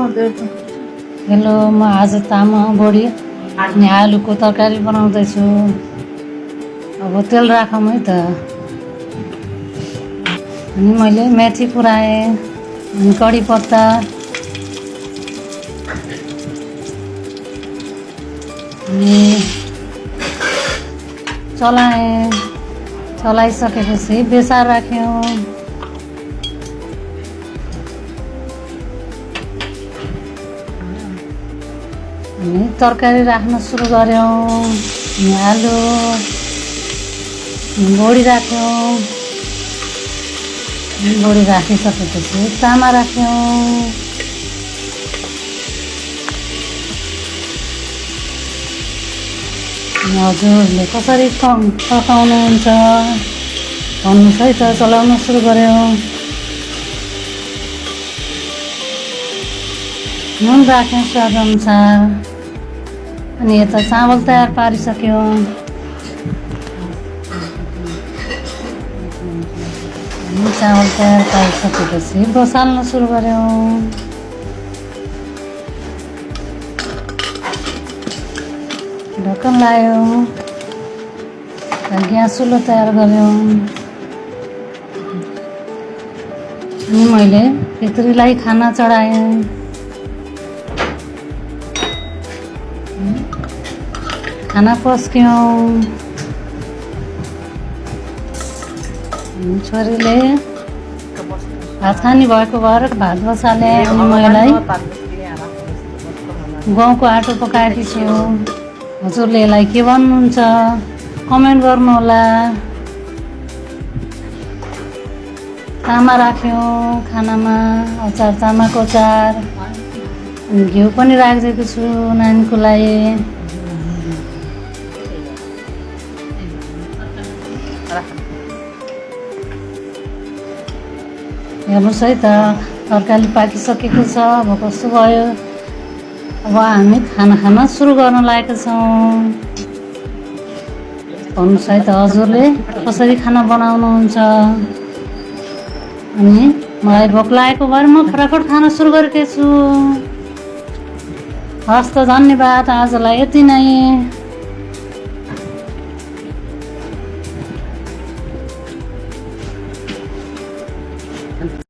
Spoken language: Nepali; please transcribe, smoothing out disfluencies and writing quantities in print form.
हेलो, म आज तामा बडी अनि आलुको तरकारी बनाउँदैछु। अब तेल राखौँ है त। अनि मैले मेथी पुऱ्याएँ अनि कडी पत्ता अनि चलाइसकेपछि बेसार राख्यौँ। अनि तरकारी राख्न सुरु गऱ्यौँ। आलु बोडी राख्यौँ। बोडी राखिसकेपछि तामा राख्यौँ। हजुरले कसरी पकाउनुहुन्छ भन्नुहोस् है त। चलाउन सुरु गऱ्यौँ। नुन राख्यौँ स्वाद अनुसार। अनि यता चामल तयार पारिसक्यौँ। चामल तयार पारिसकेपछि बसाल्न सुरु गऱ्यौँ। ढक्कन लायौँ। ग्यास चुलो तयार गऱ्यौँ। अनि मैले भित्रीलाई खाना चढाएँ। खाना पस्क्यौँ। छोरीले भात खाने भएको भएर भात बसालेँ। अनि मलाई गहुँको आटो पकाएकी छु। हजुरले यसलाई के भन्नुहुन्छ कमेन्ट गर्नुहोला। तामा राख्यौँ खानामा, अचार तामाको अचार। अनि घिउ पनि राखिदिएको छु नानीको लागि। हेर्नुहोस् है त, तरकारी पाकिसकेको छ। अब कस्तो भयो। अब हामी खाना खान सुरु गर्न लागेका छौँ। भन्नुहोस् है त हजुरले कसरी खाना बनाउनुहुन्छ। अनि मलाई भोक लागेको भएर म फटाफट खाना सुरु गरेको छु। हस् त, धन्यवाद। आजलाई यति नै।